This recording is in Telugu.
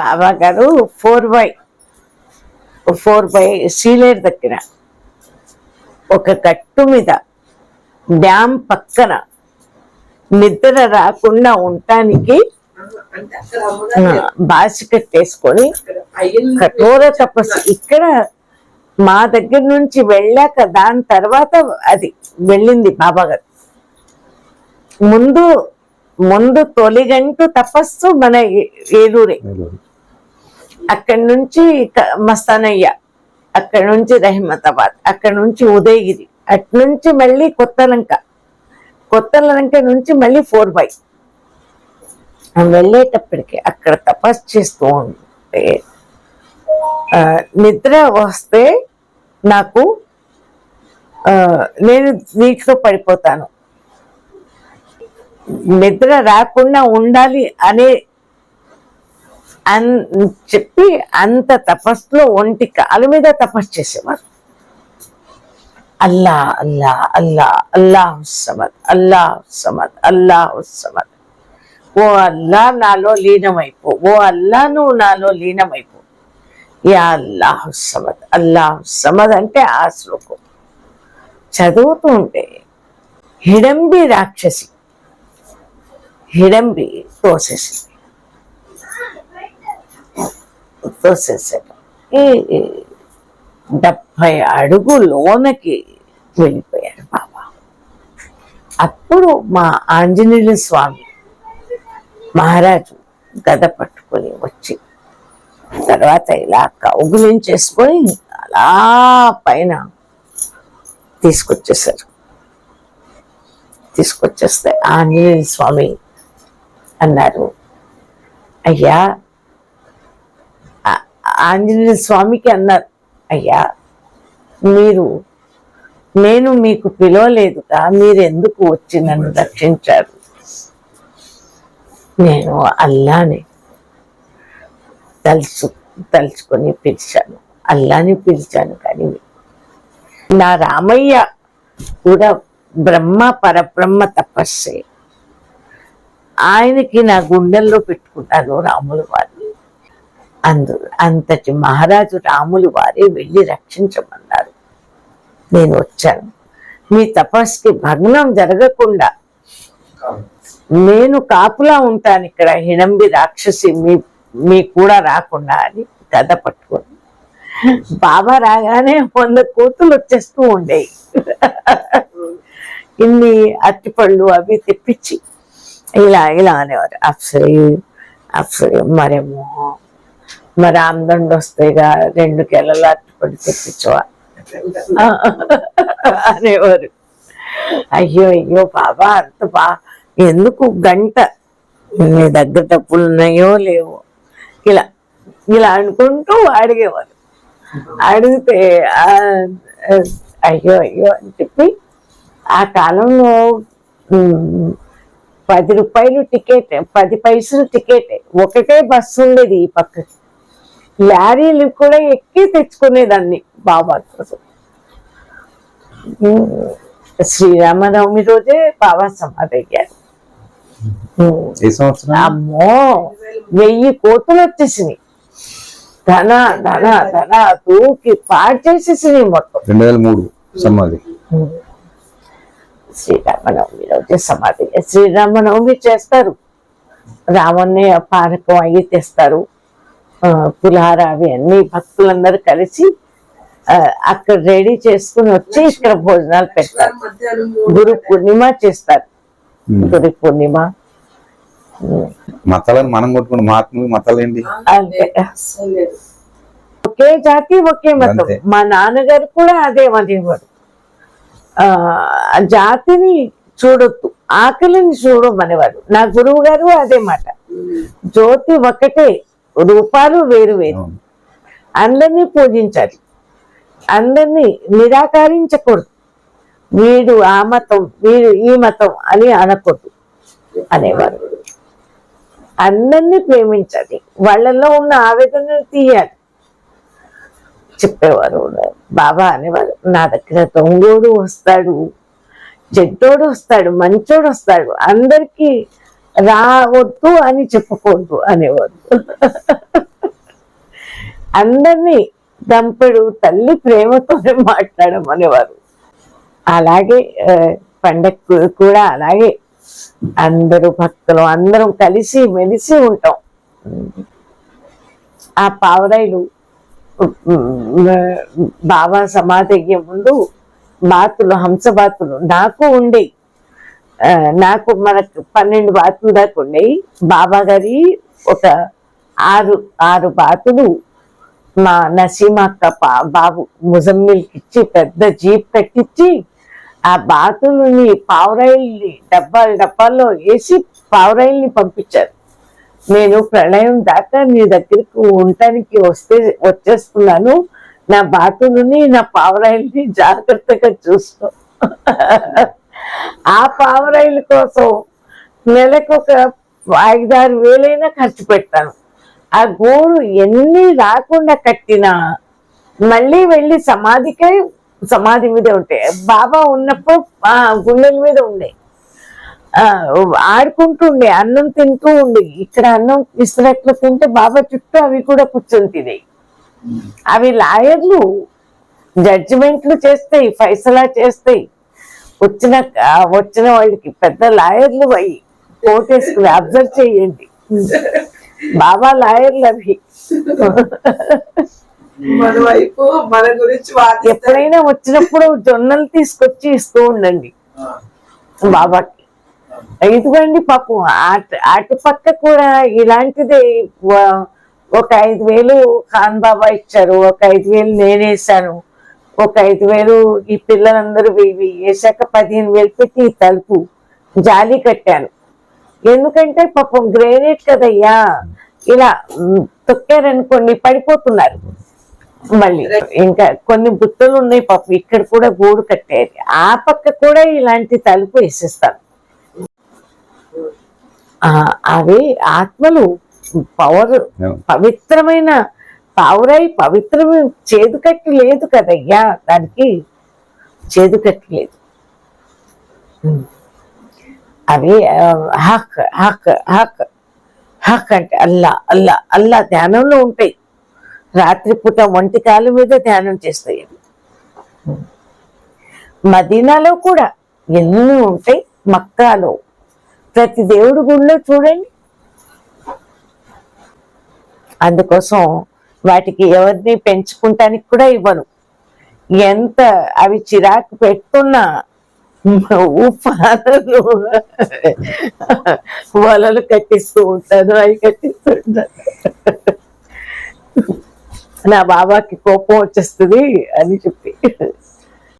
బాబా గారు 4 బై సీలేరు దగ్గర ఒక గట్టు మీద డ్యామ్ పక్కన నిద్ర రాకుండా ఉండటానికి బాసి కట్టేసుకొని కఠోర తపస్సు. ఇక్కడ మా దగ్గర నుంచి వెళ్ళాక దాని తర్వాత అది వెళ్ళింది బాబా గారు. ముందు తొలిగంటు తపస్సు మన ఏలూరే. అక్కడి నుంచి మస్తానయ్య, అక్కడి నుంచి రహమతాబాద్, అక్కడి నుంచి ఉదయగిరి, అటు నుంచి మళ్ళీ కొత్తలంక నుంచి మళ్ళీ 4 బై వెళ్ళేటప్పటికి అక్కడ తపస్సు చేస్తూ ఉంటే నిద్ర వస్తే నాకు నేను నీటిలో పడిపోతాను, నిద్ర రాకుండా ఉండాలి అనే చెప్పి అంత తపస్సులో ఒంటి కాలు మీద తపస్సు చేసేవారు. అల్లా అల్లా అల్లా అల్లాహు సమద్, అల్లాహు సమద్, అల్లాహు సమద్. ఓ అల్లా నాలో లీనమైపో, ఓ అల్లా నువ్వు నాలో లీనమైపో. యా అల్లాహు సమద్, అల్లాహు సమద్ అంటే ఆ శ్లోకం చదువుతూ ఉంటే హిడంబి రాక్షసి తోసేసాడు. 70 అడుగు లోనకి వెళ్ళిపోయారు బాబా. అప్పుడు మా ఆంజనేయుల స్వామి మహారాజు గద పట్టుకొని వచ్చి తర్వాత ఇలా కౌగులించేసుకొని అలా పైన తీసుకొచ్చేస్తే ఆంజనేయ స్వామి అన్నారు, అయ్యా ఆంజనేయ స్వామికి అన్నారు, అయ్యా నేను మీకు పిలవలేదుగా, మీరు ఎందుకు వచ్చి నన్ను రక్షించారు? నేను అల్లాని తలుచుకొని పిలిచాను, అల్లాని పిలిచాను. కానీ నా రామయ్య కూడా పరబ్రహ్మ తపస్సే. ఆయనకి నా గుండెల్లో పెట్టుకున్నాను రాములు వారిని. అంతటి మహారాజు రాములు వారే వెళ్ళి రక్షించమన్నారు. నేను వచ్చాను. మీ తపస్సుకి భగ్నం జరగకుండా నేను కాపులా ఉంటాను ఇక్కడ, హిడంబి రాక్షసి మీ కూడా రాకుండా అని గద పట్టుకొని. బాబా రాగానే 100 కోతులు వచ్చేస్తూ ఉండేవి. ఇన్ని అరటిపళ్ళు అవి తెప్పించి ఇలా అనేవారు. అప్సరీ మరేమో మరి ఆమ్దండి వస్తేగా 2 కెలలు అరటిపళ్ళు తెప్పించవా అనేవారు. అయ్యో బాబా అంత ఎందుకు గంట నీ దగ్గర డబ్బులు ఉన్నాయో లేవో ఇలా అనుకుంటూ అడిగేవారు. అడిగితే అయ్యో అని చెప్పి ఆ కాలంలో 10 రూపాయలు టికెట్, 10 పైసలు టికెట్, ఒకటే బస్సు ఉండేది ఈ పక్కకి. లారీలు కూడా ఎక్కి తెచ్చుకునేదాన్ని బాబా కోసం. శ్రీరామనవమి రోజే బాబా సమాధి అయ్యారు. అమ్మో 1000 కోతులు వచ్చేసినాయి. ధన తూకి పాడు చేసేసినాయి మొత్తం. 2003 సమాధి. శ్రీరామనవమి రోజే సమాధి. శ్రీరామనవమి చేస్తారు, రావణ్ణి పానకం అయ్యి తెస్తారు, పులిహార అవి అన్ని భక్తులందరూ కలిసి అక్కడ రెడీ చేసుకుని వచ్చి ఇక్కడ భోజనాలు పెడతారు. గురు పూర్ణిమ చేస్తారు. గురు పూర్ణిమ మతాలను మనం కొట్టుకున్న మతాలు ఏంటి? ఒకే జాతి ఒకే మతం. మా నాన్నగారు కూడా అదే అనేవారు, జాతిని చూడొద్దు, ఆకలిని చూడమనేవారు. నా గురువు గారు అదే మాట. జ్యోతి ఒకటే, రూపాలు వేరు. అందరినీ పూజించాలి, అందరినీ నిరాకరించకూడదు. వీడు ఆ మతం, వీడు ఈ మతం అని అనకూడదు అనేవారు. అందరినీ ప్రేమించాలి, వాళ్ళల్లో ఉన్న ఆవేదనను తీయాలి చెప్పేవారు. బాబా అనేవారు, నా దగ్గర దొంగోడు వస్తాడు, చెడ్డోడు వస్తాడు, మంచోడు వస్తాడు, అందరికీ రావద్దు అని చెప్పకూడదు అనేవారు. అందరినీ దంపెడు తల్లి ప్రేమతోనే మాట్లాడమనేవారు. అలాగే పండగ కూడా అలాగే అందరూ భక్తులు అందరం కలిసి మెలిసి ఉంటాం. ఆ పావురాయిలు బాబా సమాధి అయ్యే ముందు బాతులు, హంస బాతులు నాకు ఉండేవి. నాకు మనకు 12 బాతులు దాకా ఉండేవి. బాబా గారి ఒక 6 బాతులు మా నసీమా అక్క బాబు ముజమ్మిల్కి ఇచ్చి పెద్ద జీప్ కట్టించి ఆ బాతులని పావురాయిల్ని డబ్బాల్లో వేసి పావురాయిల్ని పంపించారు. నేను ప్రళయం దాకా నీ దగ్గరికి ఉండటానికి వచ్చేస్తున్నాను, నా బాతులని నా పావురాయిల్ని జాగ్రత్తగా చూసుకో. ఆ పావురాయిల కోసం నెలకు ఒక 5-6 వేలైనా ఖర్చు పెడతాను. ఆ గూడు ఎన్ని రాకుండా కట్టినా మళ్ళీ వెళ్ళి సమాధి మీద ఉంటాయి. బాబా ఉన్నప్పుడు గుండెల మీద ఉండే ఆడుకుంటుండే, అన్నం తింటూ ఉండే. ఇక్కడ అన్నం ఇస్తున్నట్లు తింటే బాబా చుట్టూ అవి కూడా కూర్చొని తినేవి. అవి లాయర్లు జడ్జిమెంట్లు చేస్తాయి, ఫైసలా చేస్తాయి. వచ్చిన వాళ్ళకి పెద్ద లాయర్లు అయ్యి కోటేసుకుని అబ్జర్వ్ చేయండి. బాబా లాయర్లు అవి. మన వైపు మన గురించి ఎప్పుడైనా వచ్చినప్పుడు జొన్నలు తీసుకొచ్చి ఇస్తూ ఉండండి బాబాకి. ఇదిగోండి పాపం అటు పక్క కూడా ఇలాంటిదే ఒక 5,000 ఖాన్ బాబా ఇచ్చారు, ఒక 5,000 నేనేసాను, ఒక 5,000 ఈ పిల్లలందరూ వేసాక 15,000 పెట్టి ఈ తలుపు జాలి కట్టాను. ఎందుకంటే పాపం గ్రేనైట్ కదయ్యా, ఇలా తొక్కారనుకోండి పడిపోతున్నారు. మళ్ళీ ఇంకా కొన్ని బుట్టలు ఉన్నాయి పాపం, ఇక్కడ కూడా గూడు కట్టేది. ఆ పక్క కూడా ఇలాంటి తలుపు వేసేస్తాను. అవి ఆత్మలు పవిత్రమైన పావురాయి పవిత్రమైన చేదుకట్టి లేదు కదయ్యా, దానికి చేదుకట్టి లేదు. అవి హక్ హక్ హక్ హక్ అంటే అల్లా అల్లా అల్లా ధ్యానంలో ఉంటాయి. రాత్రిపూట ఒంటి కాలు మీద ధ్యానం చేస్తాయి. మదీనాలో కూడా ఎన్ని ఉంటాయి, మక్కాలో ప్రతి దేవుడి గుడిలో చూడండి. అందుకోసం వాటికి ఎవరిని పెంచుకుంటానికి కూడా ఇవ్వను. ఎంత అవి చిరాకు పెట్టుకున్నా ఉపాలు వలలు కట్టిస్తూ ఉంటాను, అవి కట్టిస్తూ ఉంటాను. నా బాబాకి కోపం వచ్చేస్తుంది అని చెప్పి